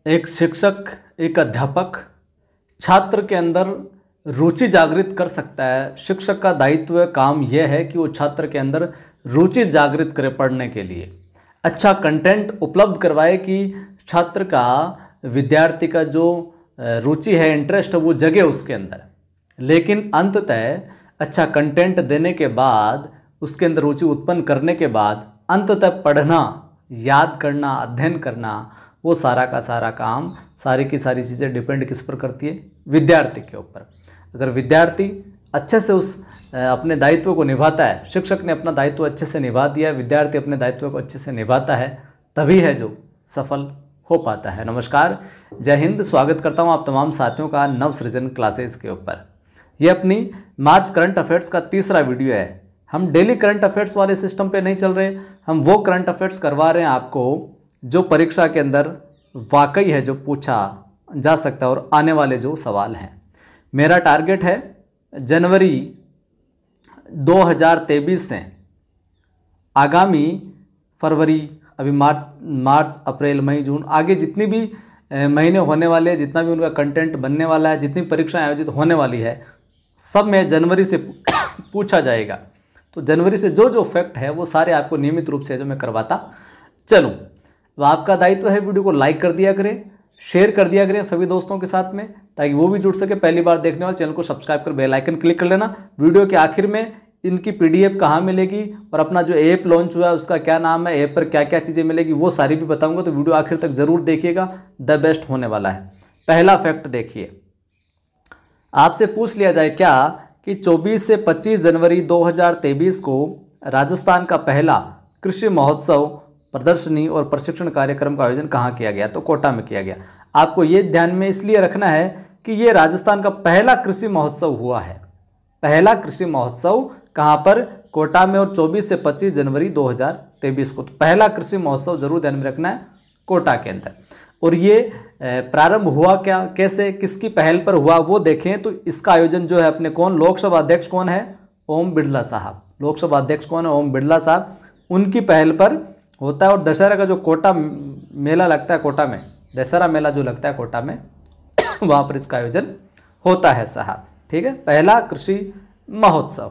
एक शिक्षक, एक अध्यापक छात्र के अंदर रुचि जागृत कर सकता है। शिक्षक का दायित्व काम यह है कि वो छात्र के अंदर रुचि जागृत करे, पढ़ने के लिए अच्छा कंटेंट उपलब्ध करवाए कि छात्र का, विद्यार्थी का जो रुचि है, इंटरेस्ट है, वो जगे उसके अंदर। लेकिन अंततः अच्छा कंटेंट देने के बाद, उसके अंदर रुचि उत्पन्न करने के बाद अंततः पढ़ना, याद करना, अध्ययन करना, वो सारा का सारा काम, सारी की सारी चीज़ें डिपेंड किस पर करती है? विद्यार्थी के ऊपर। अगर विद्यार्थी अच्छे से उस अपने दायित्व को निभाता है, शिक्षक ने अपना दायित्व अच्छे से निभा दिया, विद्यार्थी अपने दायित्व को अच्छे से निभाता है, तभी है जो सफल हो पाता है। नमस्कार, जय हिंद। स्वागत करता हूं आप तमाम साथियों का नव सृजन क्लासेस के ऊपर। ये अपनी मार्च करंट अफेयर्स का तीसरा वीडियो है। हम डेली करंट अफेयर्स वाले सिस्टम पे नहीं चल रहे, हम वो करंट अफेयर्स करवा रहे हैं आपको जो परीक्षा के अंदर वाकई है, जो पूछा जा सकता है और आने वाले जो सवाल हैं। मेरा टारगेट है जनवरी 2023 से आगामी फरवरी, अभी मार्च, अप्रैल, मई, जून, आगे जितनी भी महीने होने वाले हैं, जितना भी उनका कंटेंट बनने वाला है, जितनी परीक्षाएं आयोजित होने वाली है, सब में जनवरी से पूछा जाएगा। तो जनवरी से जो जो फैक्ट है वो सारे आपको नियमित रूप से जो मैं करवाता चलूँ। तो आपका दायित्व है वीडियो को लाइक कर दिया करें, शेयर कर दिया करें सभी दोस्तों के साथ में, ताकि वो भी जुड़ सके। पहली बार देखने वाले चैनल को सब्सक्राइब कर बेल आइकन क्लिक कर लेना। वीडियो के आखिर में इनकी पीडीएफ कहाँ मिलेगी और अपना जो ऐप लॉन्च हुआ है उसका क्या नाम है, ऐप पर क्या क्या चीज़ें मिलेगी, वो सारी भी बताऊंगा। तो वीडियो आखिर तक जरूर देखिएगा, द बेस्ट होने वाला है। पहला फैक्ट देखिए, आपसे पूछ लिया जाए क्या कि 24 से 25 जनवरी 2023 को राजस्थान का पहला कृषि महोत्सव, प्रदर्शनी और प्रशिक्षण कार्यक्रम का आयोजन कहाँ किया गया? तो कोटा में किया गया। आपको ये ध्यान में इसलिए रखना है कि ये राजस्थान का पहला कृषि महोत्सव हुआ है। पहला कृषि महोत्सव कहाँ पर? कोटा में, और 24 से 25 जनवरी 2023 को। तो पहला कृषि महोत्सव जरूर ध्यान में रखना है, कोटा के अंदर। और ये प्रारंभ हुआ क्या, कैसे, किसकी पहल पर हुआ वो देखें तो इसका आयोजन जो है अपने कौन, लोकसभा अध्यक्ष कौन है? ओम बिरला साहब। लोकसभा अध्यक्ष कौन है? ओम बिरला साहब। उनकी पहल पर होता है। और दशहरा का जो कोटा मेला लगता है, कोटा में दशहरा मेला जो लगता है कोटा में, वहाँ पर इसका आयोजन होता है साहब। ठीक है, पहला कृषि महोत्सव।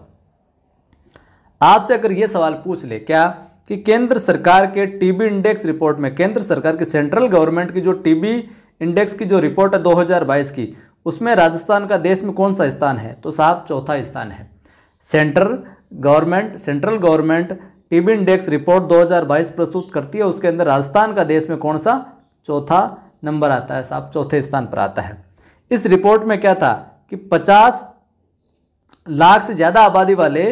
आपसे अगर ये सवाल पूछ ले क्या कि केंद्र सरकार के टीबी इंडेक्स रिपोर्ट में, केंद्र सरकार की सेंट्रल गवर्नमेंट की जो टीबी इंडेक्स की जो रिपोर्ट है 2022 की, उसमें राजस्थान का देश में कौन सा स्थान है? तो साहब चौथा स्थान है। Central government TB index report 2022 प्रस्तुत करती है, उसके अंदर राजस्थान का देश में कौन सा? चौथा नंबर आता है साहब, चौथे स्थान पर आता है। इस रिपोर्ट में क्या था कि 50 लाख से ज़्यादा आबादी वाले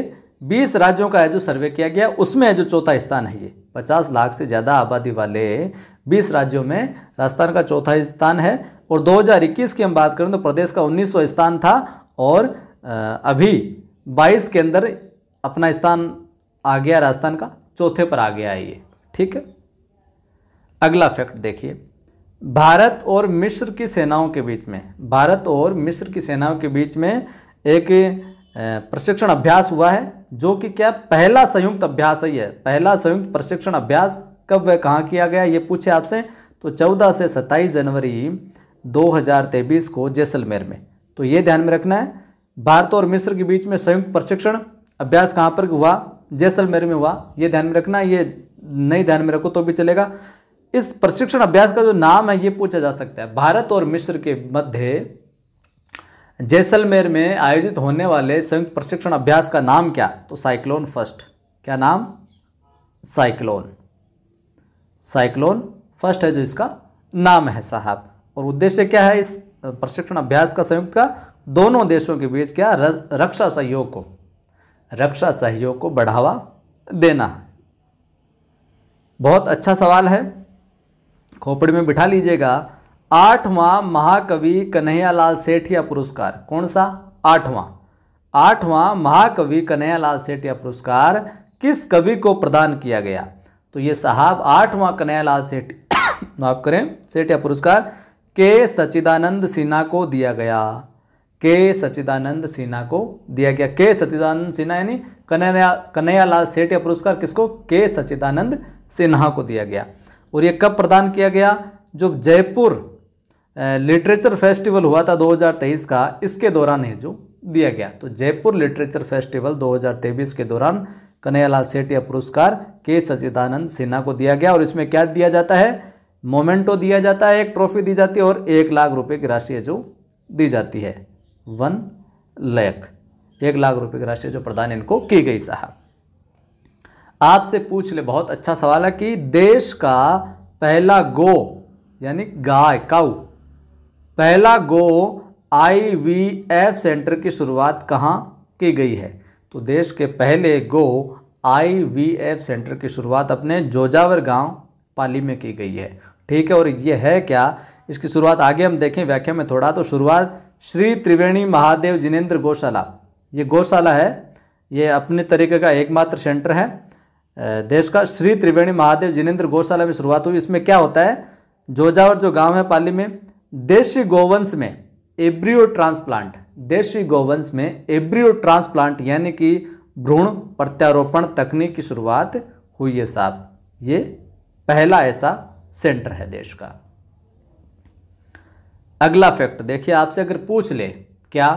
20 राज्यों का है जो सर्वे किया गया, उसमें है जो चौथा स्थान है। ये 50 लाख से ज़्यादा आबादी वाले 20 राज्यों में राजस्थान का चौथा स्थान है। और 2021 की हम बात करें तो प्रदेश का 19वां स्थान था, और अभी 22 के अंदर अपना स्थान आ गया, राजस्थान का चौथे पर आ गया है ये। ठीक है, अगला फैक्ट देखिए, भारत और मिस्र की सेनाओं के बीच में, भारत और मिस्र की सेनाओं के बीच में एक प्रशिक्षण अभ्यास हुआ है, जो कि क्या पहला संयुक्त अभ्यास है। ये पहला संयुक्त प्रशिक्षण अभ्यास कब व कहाँ किया गया, ये पूछे आपसे। तो 14 से 27 जनवरी 2023 को जैसलमेर में। तो ये ध्यान में रखना है, भारत और मिस्र के बीच में संयुक्त प्रशिक्षण अभ्यास कहाँ पर हुआ? जैसलमेर में हुआ। ये ध्यान में रखना, ये नहीं ध्यान में रखो तो भी चलेगा। इस प्रशिक्षण अभ्यास का जो नाम है ये पूछा जा सकता है। भारत और मिस्र के मध्य जैसलमेर में आयोजित होने वाले संयुक्त प्रशिक्षण अभ्यास का नाम क्या? तो साइक्लोन फर्स्ट। क्या नाम? साइक्लोन फर्स्ट है जो इसका नाम है साहब। और उद्देश्य क्या है इस प्रशिक्षण अभ्यास का संयुक्त का? दोनों देशों के बीच क्या? रक्षा सहयोग को बढ़ावा देना है। बहुत अच्छा सवाल है, खोपड़ी में बिठा लीजिएगा। 8वां महाकवि कन्हैयालाल सेठिया पुरस्कार कौन सा? 8वां महाकवि कन्हैयालाल सेठिया पुरस्कार किस कवि को प्रदान किया गया? तो ये साहब 8वां कन्हैयालाल सेठिया पुरस्कार के सच्चिदानंद सिन्हा को दिया गया। के सच्चिदानंद सिन्हा को दिया गया। के सच्चिदानंद सिन्हा यानी कन्हैयालाल सेठिया पुरस्कार किसको? के सच्चिदानंद सिन्हा को दिया गया। और ये कब प्रदान किया गया? जो जयपुर लिटरेचर फेस्टिवल हुआ था 2023 का, इसके दौरान है जो दिया गया। तो जयपुर लिटरेचर फेस्टिवल 2023 के दौरान कन्हैयालाल सेठिया पुरस्कार के सच्चिदानंद सिन्हा को दिया गया। और इसमें क्या दिया जाता है? मोमेंटो दिया जाता है, एक ट्रॉफी दी जाती है और 1 लाख रुपए की राशि है जो दी जाती है। 1 लाख, 1 लाख रुपए की राशि जो प्रदान इनको की गई। साहब आपसे पूछ ले, बहुत अच्छा सवाल है कि देश का पहला गो यानी गाय, काऊ, पहला गो IVF सेंटर की शुरुआत कहाँ की गई है? तो देश के पहले गो IVF सेंटर की शुरुआत अपने जोजावर गांव पाली में की गई है। ठीक है, और ये है क्या, इसकी शुरुआत आगे हम देखें व्याख्या में थोड़ा। तो शुरुआत श्री त्रिवेणी महादेव जिनेंद्र गौशाला, ये गौशाला है, ये अपने तरीके का एकमात्र सेंटर है देश का। श्री त्रिवेणी महादेव जिनेंद्र गौशाला में शुरुआत हुई। इसमें क्या होता है, जोजावर जो गांव है पाली में, देशी गोवंश में एब्रियो ट्रांसप्लांट, देशी गोवंश में एब्रियो ट्रांसप्लांट यानी कि भ्रूण प्रत्यारोपण तकनीक की शुरुआत हुई है। साहब ये पहला ऐसा सेंटर है देश का। अगला फैक्ट देखिए, आपसे अगर पूछ ले क्या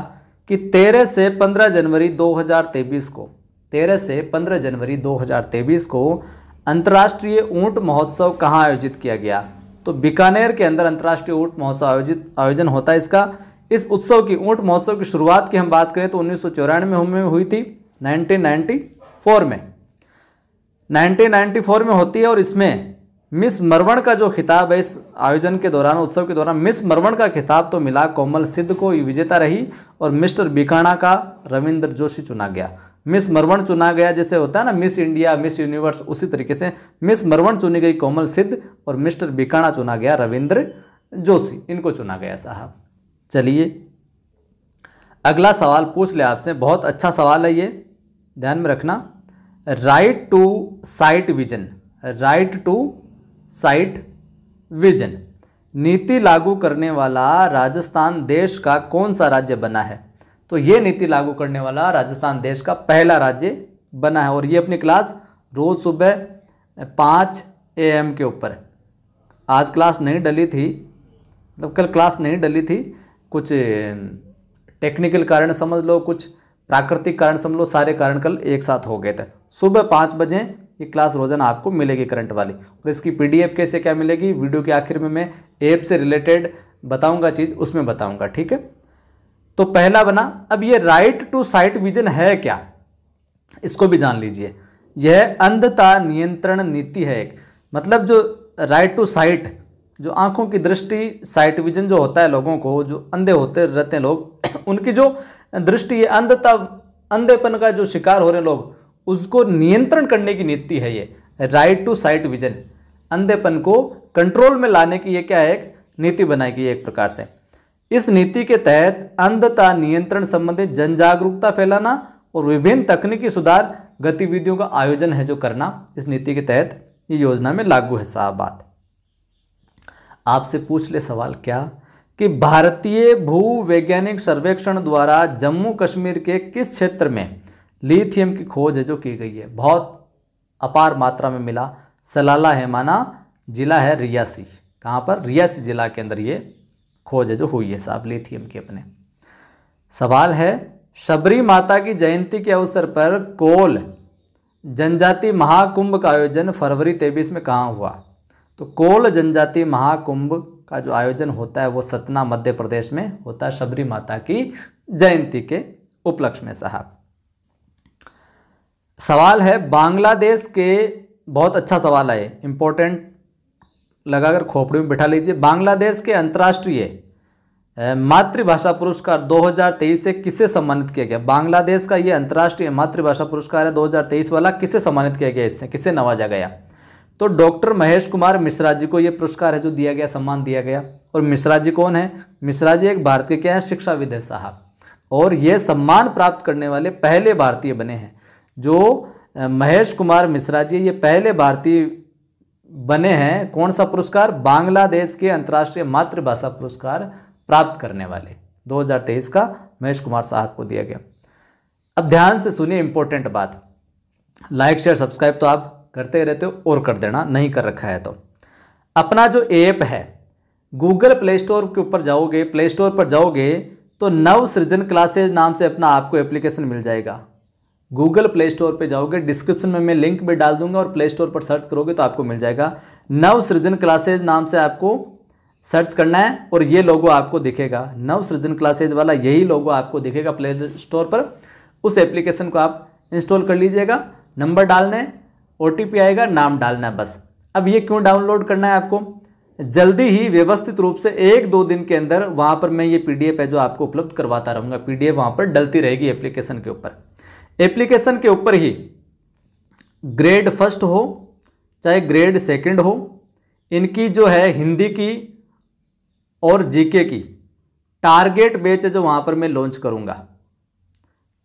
कि 13 से 15 जनवरी 2023 को, 13 से 15 जनवरी 2023 को अंतर्राष्ट्रीय ऊंट महोत्सव कहाँ आयोजित किया गया? तो बीकानेर के अंदर अंतर्राष्ट्रीय ऊंट महोत्सव आयोजन होता है इसका। इस उत्सव की, ऊंट महोत्सव की शुरुआत की हम बात करें तो 1994 में हुई थी, 1994 में 1994 में होती है। और इसमें मिस मरवण का जो खिताब है, इस आयोजन के दौरान, उत्सव के दौरान मिस मरवण का खिताब तो मिला कोमल सिद्ध को, विजेता रही। और मिस्टर बीकाणा का रविंद्र जोशी चुना गया। मिस मरवण चुना गया, जैसे होता है ना मिस इंडिया, मिस यूनिवर्स, उसी तरीके से मिस मरवण चुनी गई कोमल सिद्ध और मिस्टर बीकाणा चुना गया रविंद्र जोशी, इनको चुना गया। साहब चलिए अगला सवाल पूछ ले आपसे, बहुत अच्छा सवाल है ये, ध्यान में रखना। Right to sight vision, right to sight vision नीति लागू करने वाला राजस्थान देश का कौन सा राज्य बना है? तो ये नीति लागू करने वाला राजस्थान देश का पहला राज्य बना है। और ये अपनी क्लास रोज़ सुबह 5 AM के ऊपर, आज क्लास नहीं डली थी, मतलब कल क्लास नहीं डली थी, कुछ टेक्निकल कारण समझ लो, कुछ प्राकृतिक कारण समझ लो, सारे कारण कल एक साथ हो गए थे। सुबह 5 बजे ये क्लास रोजाना आपको मिलेगी करंट वाली। और इसकी PDF कैसे क्या मिलेगी, वीडियो के आखिर में मैं ऐप से रिलेटेड बताऊंगा चीज़, उसमें बताऊंगा। ठीक है, तो पहला बना। अब ये राइट टू साइट विजन है क्या, इसको भी जान लीजिए। यह अंधता नियंत्रण नीति है एक, मतलब जो राइट टू साइट, जो आंखों की दृष्टि, साइट विजन जो होता है लोगों को, जो अंधे होते रहते हैं लोग, उनकी जो दृष्टि है, अंधता, अंधेपन का जो शिकार हो रहे लोग, उसको नियंत्रण करने की नीति है ये राइट टू साइट विजन। अंधेपन को कंट्रोल में लाने की ये क्या है, एक नीति बनाई गई एक प्रकार से। इस नीति के तहत अंधता नियंत्रण संबंधित जन जागरूकता फैलाना और विभिन्न तकनीकी सुधार गतिविधियों का आयोजन है जो करना इस नीति के तहत ये योजना में लागू है। साहब बात आपसे पूछ ले सवाल क्या कि भारतीय भूवैज्ञानिक सर्वेक्षण द्वारा जम्मू कश्मीर के किस क्षेत्र में लिथियम की खोज है जो की गई है? बहुत अपार मात्रा में मिला, सलाला है माना जिला है रियासी, कहाँ पर? रियासी जिला के अंदर ये खोज है जो हुई है साहब लिथियम की। अपने सवाल है, शबरी माता की जयंती के अवसर पर कोल जनजाति महाकुंभ का आयोजन फरवरी 23 में कहाँ हुआ? तो कोल जनजाति महाकुंभ का जो आयोजन होता है वो सतना मध्य प्रदेश में होता है, शबरी माता की जयंती के उपलक्ष्य में। साहब सवाल है, बांग्लादेश के, बहुत अच्छा सवाल है, इंपॉर्टेंट लगाकर खोपड़ी में बिठा लीजिए। बांग्लादेश के अंतर्राष्ट्रीय मातृभाषा पुरस्कार 2023 से किसे सम्मानित किया गया? बांग्लादेश का ये अंतर्राष्ट्रीय मातृभाषा पुरस्कार है 2023 वाला, किसे सम्मानित किया गया, इससे किसे नवाजा गया? तो डॉक्टर महेश कुमार मिश्रा जी को ये पुरस्कार है जो दिया गया, सम्मान दिया गया। और मिश्रा जी कौन है? मिश्रा जी एक भारत के क्या है, शिक्षाविद है साहब, और ये सम्मान प्राप्त करने वाले पहले भारतीय बने हैं। जो महेश कुमार मिश्रा जी ये पहले भारतीय बने हैं, कौन सा पुरस्कार? बांग्लादेश के अंतर्राष्ट्रीय मातृभाषा पुरस्कार प्राप्त करने वाले 2023 का महेश कुमार साहब को दिया गया। अब ध्यान से सुनिए इंपॉर्टेंट बात, लाइक शेयर सब्सक्राइब तो आप करते रहते हो और कर देना, नहीं कर रखा है तो। अपना जो ऐप है गूगल प्ले स्टोर के ऊपर जाओगे, प्ले स्टोर पर जाओगे तो नव सृजन क्लासेज नाम से अपना आपको एप्लीकेशन मिल जाएगा। गूगल प्ले स्टोर पे जाओगे, डिस्क्रिप्शन में मैं लिंक भी डाल दूंगा और प्ले स्टोर पर सर्च करोगे तो आपको मिल जाएगा। नव सृजन क्लासेज नाम से आपको सर्च करना है और ये लोगो आपको दिखेगा, नव सृजन क्लासेज वाला यही लोगो आपको दिखेगा प्ले स्टोर पर। उस एप्लीकेशन को आप इंस्टॉल कर लीजिएगा। नंबर डालना है, OTP आएगा, नाम डालना है बस। अब ये क्यों डाउनलोड करना है आपको, जल्दी ही व्यवस्थित रूप से 1-2 दिन के अंदर वहाँ पर मैं ये PDF है जो आपको उपलब्ध करवाता रहूँगा। PDF वहाँ पर डलती रहेगी एप्लीकेशन के ऊपर। एप्लीकेशन के ऊपर ही ग्रेड 1 हो चाहे ग्रेड 2 हो, इनकी जो है हिंदी की और GK की टारगेट बैच है जो वहाँ पर मैं लॉन्च करूँगा।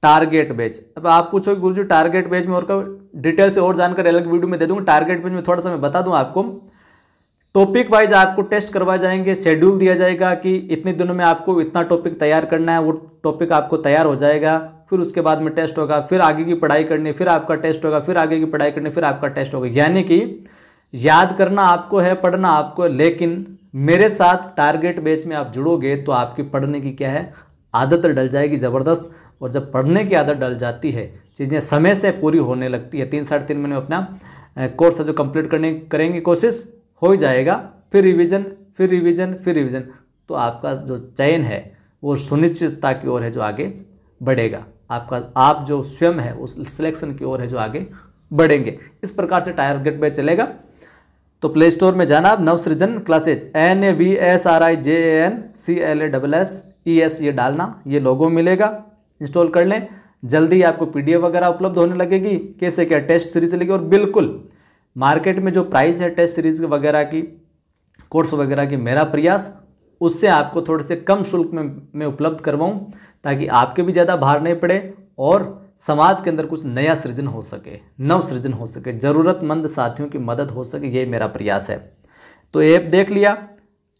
टारगेट बैच, अब आप पूछोगे गुरुजी टारगेट बैच में और का डिटेल से और जानकारी अलग वीडियो में दे दूँगा। टारगेट बैच में थोड़ा सा मैं बता दूँ आपको, टॉपिक वाइज आपको टेस्ट करवाए जाएंगे, शेड्यूल दिया जाएगा कि इतने दिनों में आपको इतना टॉपिक तैयार करना है, वो टॉपिक आपको तैयार हो जाएगा। फिर उसके बाद में टेस्ट होगा, फिर आगे की पढ़ाई करनी, फिर आपका टेस्ट होगा, फिर आगे की पढ़ाई करनी, फिर आपका टेस्ट होगा। यानी कि याद करना आपको है, पढ़ना आपको है, लेकिन मेरे साथ टारगेट बैच में आप जुड़ोगे तो आपकी पढ़ने की क्या है आदत डल जाएगी ज़बरदस्त। और जब पढ़ने की आदत डल जाती है, चीज़ें समय से पूरी होने लगती है। 3-3.5 महीने में अपना कोर्स जो कंप्लीट करेंगे कोशिश हो ही जाएगा। फिर रिवीजन, फिर रिवीजन, फिर रिवीजन, तो आपका जो चयन है वो सुनिश्चितता की ओर है जो आगे बढ़ेगा। आप जो स्वयं है उस सिलेक्शन की ओर है जो आगे बढ़ेंगे। इस प्रकार से टारगेट बैच चलेगा। तो प्ले स्टोर में जाना, आप नवसृजन क्लासेज NAVSRIJANCLASSES ये डालना, ये लोगो मिलेगा, इंस्टॉल कर लें। जल्दी आपको PDF वगैरह उपलब्ध होने लगेगी। कैसे क्या टेस्ट सीरीज चलेगी और बिल्कुल मार्केट में जो प्राइस है टेस्ट सीरीज वगैरह की, कोर्स वगैरह की, मेरा प्रयास उससे आपको थोड़े से कम शुल्क में मैं उपलब्ध करवाऊँ ताकि आपके भी ज़्यादा भार नहीं पड़े और समाज के अंदर कुछ नया सृजन हो सके, नव सृजन हो सके, ज़रूरतमंद साथियों की मदद हो सके, ये मेरा प्रयास है। तो ऐप देख लिया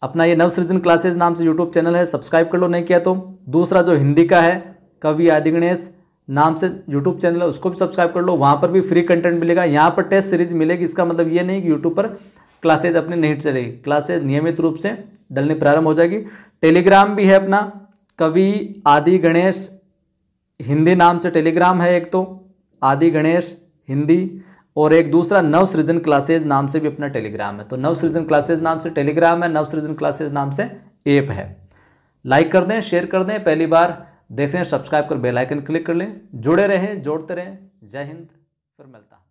अपना, ये नव सृजन क्लासेज नाम से यूट्यूब चैनल है, सब्सक्राइब कर लो नहीं किया तो। दूसरा जो हिंदी का है कवि आदि गणेश नाम से यूट्यूब चैनल है, उसको भी सब्सक्राइब कर लो। वहाँ पर भी फ्री कंटेंट मिलेगा, यहाँ पर टेस्ट सीरीज मिलेगी। इसका मतलब ये नहीं कि यूट्यूब पर क्लासेज अपनी नहीं चलेगी, क्लासेज नियमित रूप से डलने प्रारंभ हो जाएगी। टेलीग्राम भी है अपना, कवि आदि गणेश हिंदी नाम से टेलीग्राम है एक, तो आदि गणेश हिंदी, और एक दूसरा नव सृजन क्लासेज नाम से भी अपना टेलीग्राम है। तो नव सृजन क्लासेज नाम से टेलीग्राम है, नव सृजन क्लासेज नाम से ऐप है। लाइक कर दें, शेयर कर दें, पहली बार देख रहे हैं सब्सक्राइब कर बेल आइकन क्लिक कर लें। जुड़े रहें, जोड़ते रहें। जय हिंद, फिर मिलता है।